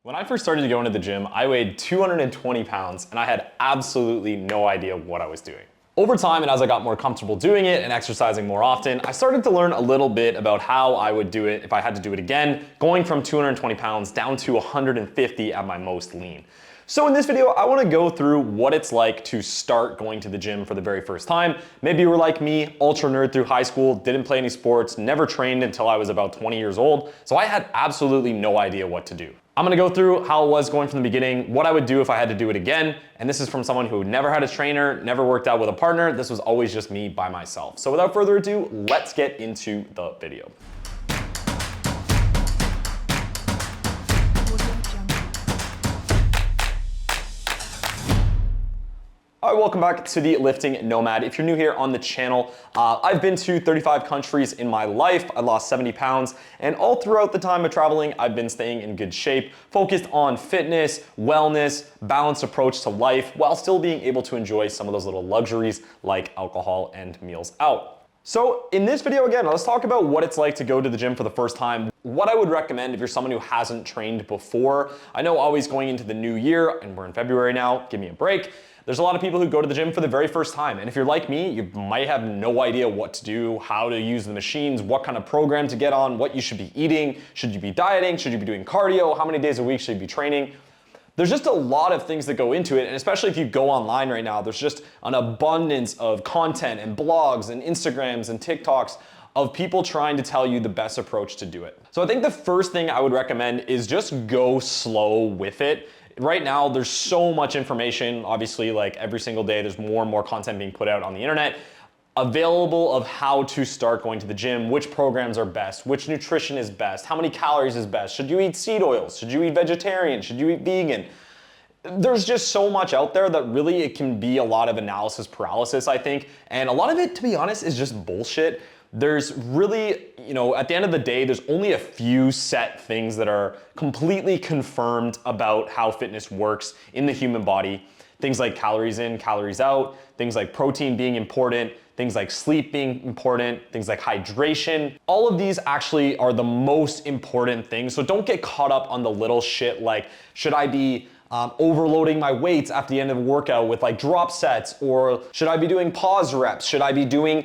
When I first started to go into the gym, I weighed 220 pounds and I had absolutely no idea what I was doing. Over time, and as I got more comfortable doing it and exercising more often, I started to learn a little bit about how I would do it if I had to do it again, going from 220 pounds down to 150 at my most lean. So in this video, I want to go through what it's like to start going to the gym for the very first time. Maybe you were like me, ultra nerd through high school, didn't play any sports, never trained until I was about 20 years old, so I had absolutely no idea what to do. I'm gonna go through how it was going from the beginning, what I would do if I had to do it again, and this is from someone who never had a trainer, never worked out with a partner. This was always just me by myself. So without further ado, let's get into the video. All right, welcome back to the Lifting Nomad. If you're new here on the channel, I've been to 35 countries in my life. I lost 70 pounds, and all throughout the time of traveling, I've been staying in good shape, focused on fitness, wellness, balanced approach to life, while still being able to enjoy some of those little luxuries like alcohol and meals out. So in this video, again, let's talk about what it's like to go to the gym for the first time. What I would recommend if you're someone who hasn't trained before. I know always going into the new year, and we're in February now, give me a break. There's a lot of people who go to the gym for the very first time. And if you're like me, you might have no idea what to do, how to use the machines, what kind of program to get on, what you should be eating. Should you be dieting? Should you be doing cardio? How many days a week should you be training? There's just a lot of things that go into it, and especially if you go online right now, there's just an abundance of content and blogs and Instagrams and TikToks of people trying to tell you the best approach to do it. So I think the first thing I would recommend is just go slow with it. Right now, there's so much information. Obviously, like every single day, there's more and more content being put out on the internet available of how to start going to the gym, which programs are best, which nutrition is best, how many calories is best, should you eat seed oils, should you eat vegetarian, should you eat vegan? There's just so much out there that really it can be a lot of analysis paralysis, I think, and a lot of it, to be honest, is just bullshit. There's really, at the end of the day, there's only a few set things that are completely confirmed about how fitness works in the human body. Things like calories in, calories out, things like protein being important, things like sleep being important, things like hydration. All of these actually are the most important things. So don't get caught up on the little shit like, should I be overloading my weights at the end of a workout with like drop sets, or should I be doing pause reps? Should I be doing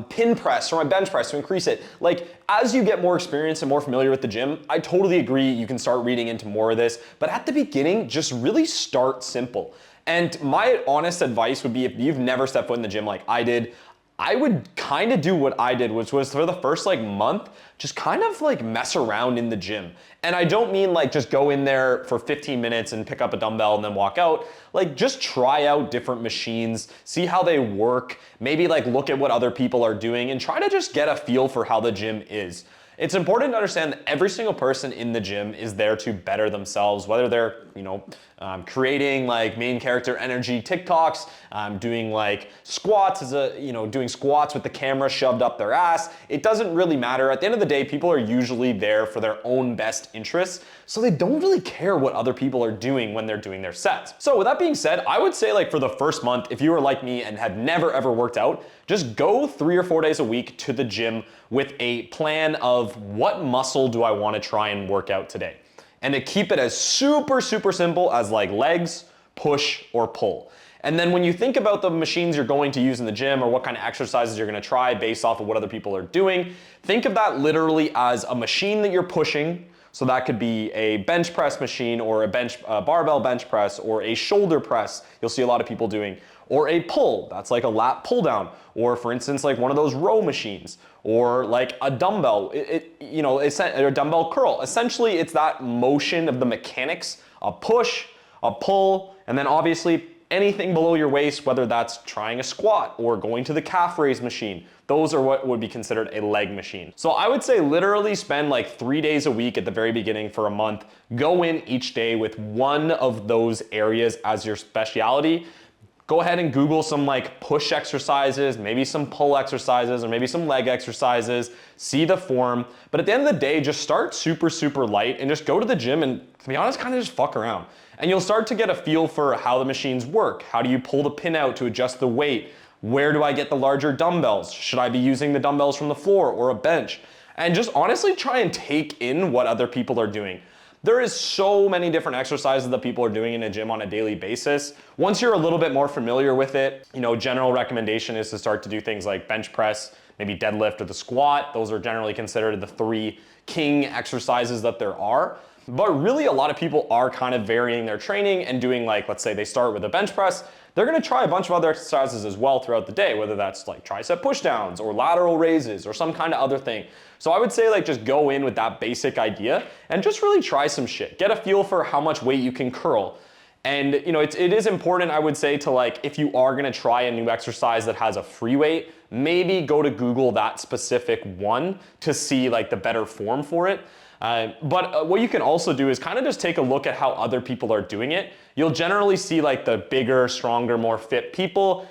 pin press or my bench press to increase it? Like, as you get more experience and more familiar with the gym, I totally agree you can start reading into more of this, but at the beginning, just really start simple. And my honest advice would be, if you've never stepped foot in the gym like I did, I would kind of do what I did, which was for the first month, just kind of mess around in the gym. And I don't mean just go in there for 15 minutes and pick up a dumbbell and then walk out. Just try out different machines, see how they work, maybe look at what other people are doing and try to just get a feel for how the gym is. It's important to understand that every single person in the gym is there to better themselves, whether they're, creating main character energy TikToks, doing squats doing squats with the camera shoved up their ass. It doesn't really matter. At the end of the day, people are usually there for their own best interests, so they don't really care what other people are doing when they're doing their sets. So with that being said, I would say for the first month, if you were like me and had never ever worked out, just go 3 or 4 days a week to the gym with a plan of what muscle do I want to try and work out today. And to keep it as super simple as legs, push, or pull. And then when you think about the machines you're going to use in the gym or what kind of exercises you're going to try based off of what other people are doing, think of that literally as a machine that you're pushing. So that could be a bench press machine or a barbell bench press or a shoulder press you'll see a lot of people doing, or a pull, that's like a lat pull down, or for instance one of those row machines, or a dumbbell, a dumbbell curl. Essentially it's that motion of the mechanics, a push, a pull, and then obviously anything below your waist, whether that's trying a squat or going to the calf raise machine. Those are what would be considered a leg machine. So I would say literally spend 3 days a week at the very beginning for a month. Go in each day with one of those areas as your specialty. Go ahead and Google some push exercises, maybe some pull exercises, or maybe some leg exercises, see the form. But at the end of the day, just start super light and just go to the gym and, to be honest, kind of just fuck around. And you'll start to get a feel for how the machines work. How do you pull the pin out to adjust the weight? Where do I get the larger dumbbells? Should I be using the dumbbells from the floor or a bench? And just honestly try and take in what other people are doing. There is so many different exercises that people are doing in a gym on a daily basis. Once you're a little bit more familiar with it, general recommendation is to start to do things like bench press, maybe deadlift or the squat. Those are generally considered the 3 king exercises that there are. But really a lot of people are kind of varying their training and doing, like, let's say they start with a bench press, they're gonna try a bunch of other exercises as well throughout the day, whether that's like tricep pushdowns or lateral raises or some kind of other thing. So I would say, like, just go in with that basic idea and just really try some shit. Get a feel for how much weight you can curl. And it is important, I would say, to, like, if you are gonna try a new exercise that has a free weight, maybe go to Google that specific one to see, like, the better form for it. But what you can also do is kind of just take a look at how other people are doing it. You'll generally see, like, the bigger, stronger, more fit people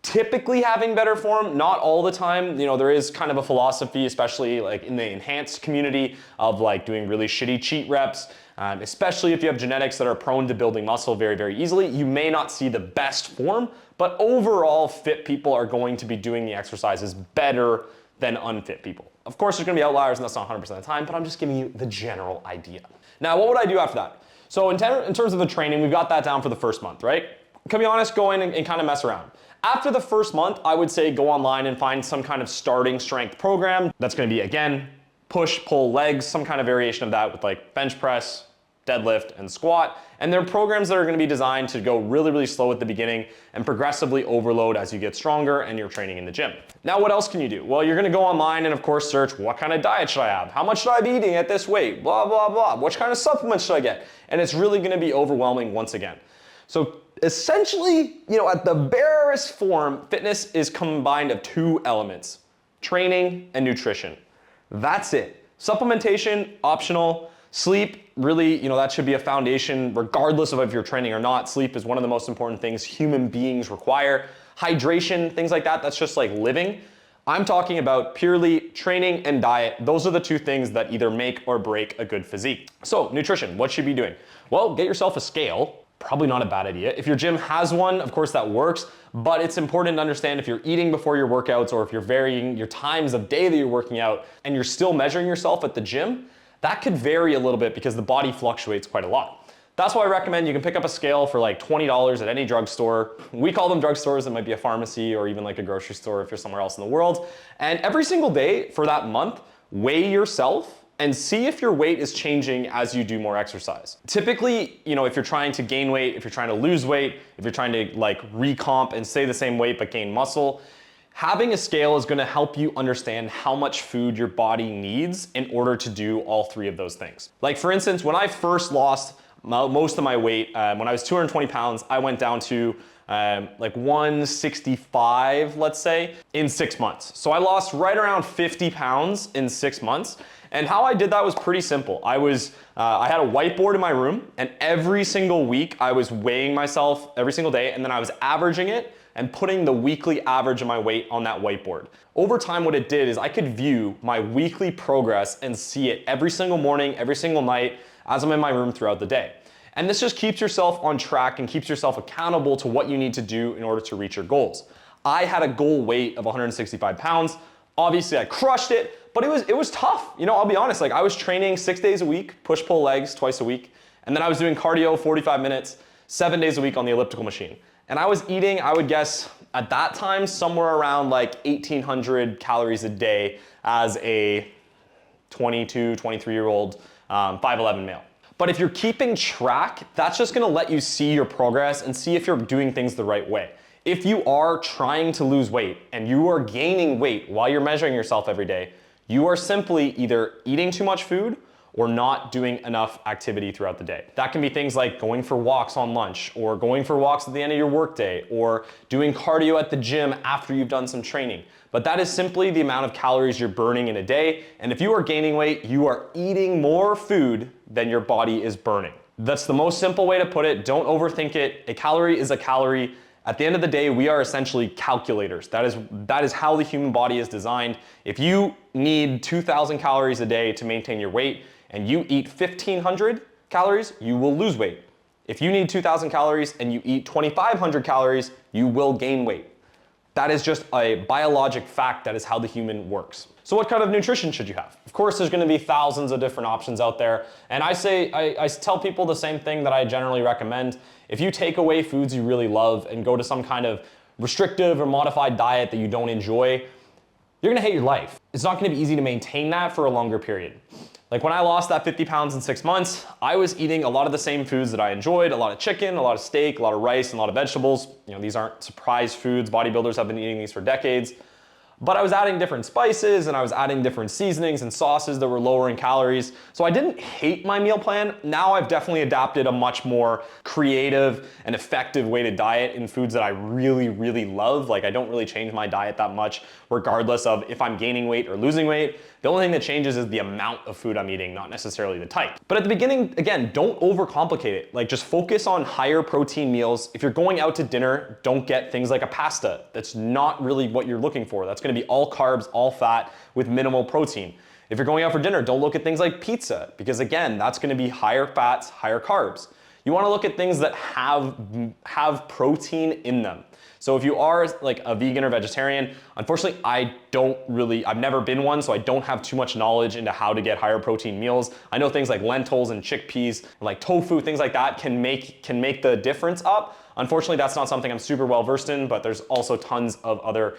typically having better form, not all the time. There is kind of a philosophy, especially like in the enhanced community, of like doing really shitty cheat reps, especially if you have genetics that are prone to building muscle very, very easily. You may not see the best form, but overall fit people are going to be doing the exercises better than unfit people. Of course, there's gonna be outliers, and that's not 100% of the time, but I'm just giving you the general idea. Now, what would I do after that? So in terms of the training, we've got that down for the first month, right? To be honest, go in and kind of mess around. After the first month, I would say go online and find some kind of starting strength program. That's gonna be, again, push, pull, legs, some kind of variation of that with like bench press, deadlift, and squat. And they're programs that are gonna be designed to go really, really slow at the beginning and progressively overload as you get stronger and you're training in the gym. Now, what else can you do? Well, you're gonna go online and of course search, what kind of diet should I have? How much should I be eating at this weight? Blah, blah, blah. What kind of supplements should I get? And it's really gonna be overwhelming once again. So essentially, at the barest form, fitness is combined of 2 elements: training and nutrition. That's it. Supplementation, optional. Sleep, really, that should be a foundation regardless of if you're training or not. Sleep is one of the most important things human beings require. Hydration, things like that, that's just like living. I'm talking about purely training and diet. Those are the 2 things that either make or break a good physique. So nutrition, what should you be doing? Well, get yourself a scale. Probably not a bad idea. If your gym has one, of course that works, but it's important to understand if you're eating before your workouts or if you're varying your times of day that you're working out and you're still measuring yourself at the gym, that could vary a little bit because the body fluctuates quite a lot. That's why I recommend you can pick up a scale for like $20 at any drugstore. We call them drugstores, it might be a pharmacy or even like a grocery store if you're somewhere else in the world. And every single day for that month, weigh yourself and see if your weight is changing as you do more exercise. Typically, if you're trying to gain weight, if you're trying to lose weight, if you're trying to like recomp and stay the same weight but gain muscle, having a scale is gonna help you understand how much food your body needs in order to do all 3 of those things. Like for instance, when I first lost most of my weight, when I was 220 pounds, I went down to like 165, let's say, in 6 months. So I lost right around 50 pounds in 6 months. And how I did that was pretty simple. I had a whiteboard in my room, and every single week I was weighing myself every single day, and then I was averaging it and putting the weekly average of my weight on that whiteboard. Over time, what it did is I could view my weekly progress and see it every single morning, every single night as I'm in my room throughout the day. And this just keeps yourself on track and keeps yourself accountable to what you need to do in order to reach your goals. I had a goal weight of 165 pounds. Obviously I crushed it, but it was tough. I'll be honest, like I was training 6 days a week, push-pull legs twice a week, and then I was doing cardio 45 minutes, 7 days a week on the elliptical machine. And I was eating, I would guess, at that time, somewhere around like 1,800 calories a day as a 22, 23-year-old 5'11" male. But if you're keeping track, that's just gonna let you see your progress and see if you're doing things the right way. If you are trying to lose weight and you are gaining weight while you're measuring yourself every day, you are simply either eating too much food or not doing enough activity throughout the day. That can be things like going for walks on lunch, or going for walks at the end of your workday, or doing cardio at the gym after you've done some training. But that is simply the amount of calories you're burning in a day. And if you are gaining weight, you are eating more food than your body is burning. That's the most simple way to put it. Don't overthink it. A calorie is a calorie. At the end of the day, we are essentially calculators. That is how the human body is designed. If you need 2,000 calories a day to maintain your weight and you eat 1,500 calories, you will lose weight. If you need 2,000 calories and you eat 2,500 calories, you will gain weight. That is just a biologic fact. That is how the human works. So what kind of nutrition should you have? Of course, there's gonna be thousands of different options out there. And I tell people the same thing that I generally recommend. If you take away foods you really love and go to some kind of restrictive or modified diet that you don't enjoy, you're gonna hate your life. It's not gonna be easy to maintain that for a longer period. Like when I lost that 50 pounds in 6 months, I was eating a lot of the same foods that I enjoyed, a lot of chicken, a lot of steak, a lot of rice, and a lot of vegetables. You know, these aren't surprise foods. Bodybuilders have been eating these for decades. But I was adding different spices and I was adding different seasonings and sauces that were lower in calories. So I didn't hate my meal plan. Now I've definitely adapted a much more creative and effective way to diet in foods that I really, really love. Like I don't really change my diet that much regardless of if I'm gaining weight or losing weight. The only thing that changes is the amount of food I'm eating, not necessarily the type. But at the beginning, again, don't overcomplicate it. Like just focus on higher protein meals. If you're going out to dinner, don't get things like a pasta. That's not really what you're looking for. That's gonna be all carbs, all fat with minimal protein. If you're going out for dinner, don't look at things like pizza because again, that's gonna be higher fats, higher carbs. You wanna look at things that have protein in them. So if you are like a vegan or vegetarian, unfortunately, I've never been one, so I don't have too much knowledge into how to get higher protein meals. I know things like lentils and chickpeas, like tofu, things like that can make the difference up. Unfortunately, that's not something I'm super well versed in, but there's also tons of other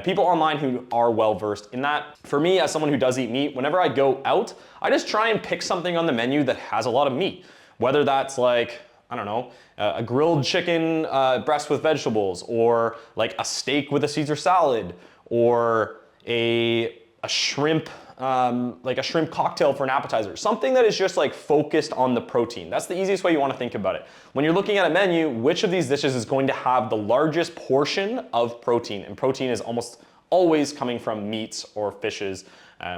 people online who are well versed in that. For me, as someone who does eat meat, whenever I go out, I just try and pick something on the menu that has a lot of meat. Whether that's like, I don't know, a grilled chicken breast with vegetables, or like a steak with a Caesar salad, or a shrimp, like a shrimp cocktail for an appetizer. Something that is just like focused on the protein. That's the easiest way you want to think about it. When you're looking at a menu, which of these dishes is going to have the largest portion of protein? And protein is almost always coming from meats or fishes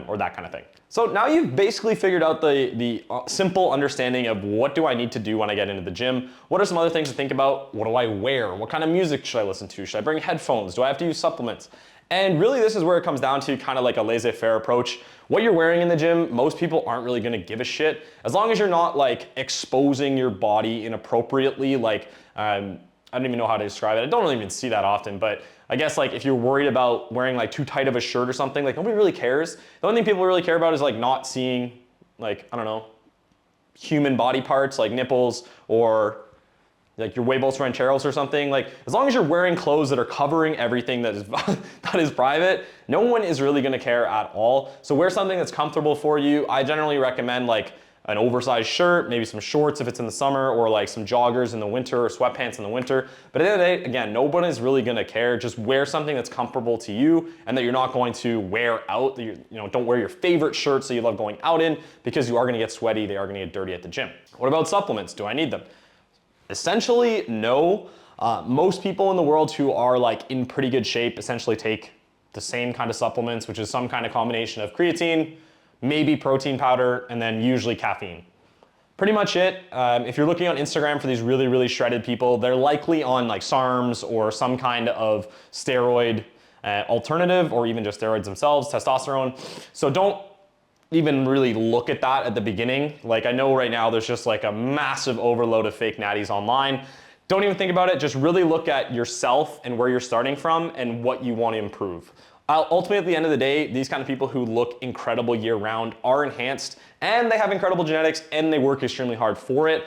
or that kind of thing. So now you've basically figured out the simple understanding of what do I need to do when I get into the gym? What are some other things to think about? What do I wear? What kind of music should I listen to? Should I bring headphones? Do I have to use supplements? And really this is where it comes down to kind of like a laissez-faire approach. What you're wearing in the gym, most people aren't really gonna give a shit. As long as you're not like exposing your body inappropriately, like, I don't even know how to describe it. I don't really even see that often, but I guess like if you're worried about wearing like too tight of a shirt or something, like nobody really cares. The only thing people really care about is like not seeing like, I don't know, human body parts like nipples or like your huevos rancheros or something. Like as long as you're wearing clothes that are covering everything that is that is private, no one is really gonna care at all. So wear something that's comfortable for you. I generally recommend like an oversized shirt, maybe some shorts if it's in the summer, or like some joggers in the winter or sweatpants in the winter. But at the end of the day, again, no one is really gonna care. Just wear something that's comfortable to you and that you're not going to wear out. You know, don't wear your favorite shirts that you love going out in because you are gonna get sweaty, they are gonna get dirty at the gym. What about supplements? Do I need them? Essentially, no. Most people in the world who are like in pretty good shape essentially take the same kind of supplements, which is some kind of combination of creatine, maybe protein powder, and then usually caffeine. Pretty much it. If you're looking on Instagram for these really, really shredded people, they're likely on like SARMs or some kind of steroid alternative, or even just steroids themselves, testosterone. So don't even really look at that at the beginning. Like I know right now there's just like a massive overload of fake natties online. Don't even think about it. Just really look at yourself and where you're starting from and what you want to improve. Ultimately, at the end of the day, these kind of people who look incredible year round are enhanced and they have incredible genetics and they work extremely hard for it.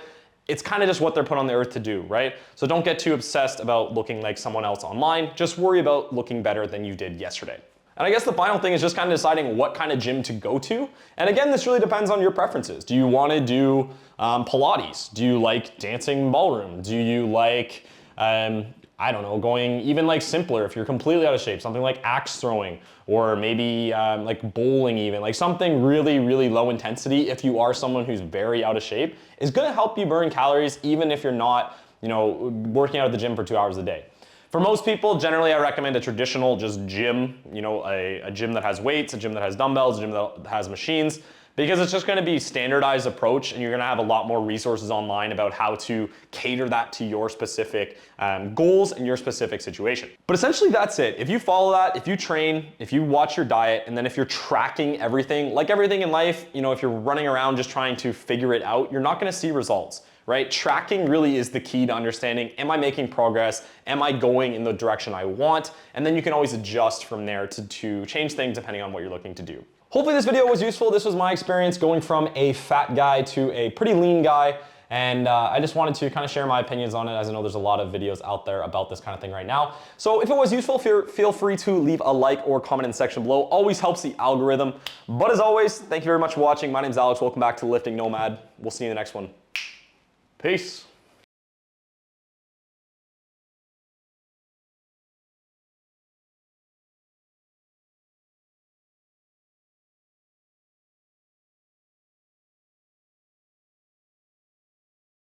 It's kind of just what they're put on the earth to do, right? So don't get too obsessed about looking like someone else online. Just worry about looking better than you did yesterday. And I guess the final thing is just kind of deciding what kind of gym to go to. And again, this really depends on your preferences. Do you want to do Pilates? Do you like dancing ballroom? Do you like, I don't know, going even like simpler if you're completely out of shape, something like axe throwing, or maybe like bowling even, like something really, really low intensity if you are someone who's very out of shape is gonna help you burn calories even if you're not, you know, working out at the gym for 2 hours a day. For most people, generally I recommend a traditional just gym, you know, a gym that has weights, a gym that has dumbbells, a gym that has machines, because it's just gonna be standardized approach and you're gonna have a lot more resources online about how to cater that to your specific goals and your specific situation. But essentially that's it. If you follow that, if you train, if you watch your diet, and then if you're tracking everything, like everything in life, you know, if you're running around just trying to figure it out, you're not gonna see results. right? Tracking really is the key to understanding, am I making progress? Am I going in the direction I want? And then you can always adjust from there to change things depending on what you're looking to do. Hopefully this video was useful. This was my experience going from a fat guy to a pretty lean guy. And I just wanted to kind of share my opinions on it, as I know there's a lot of videos out there about this kind of thing right now. So if it was useful, feel free to leave a like or comment in the section below. Always helps the algorithm. But as always, thank you very much for watching. My name's Alex. Welcome back to Lifting Nomad. We'll see you in the next one. Peace.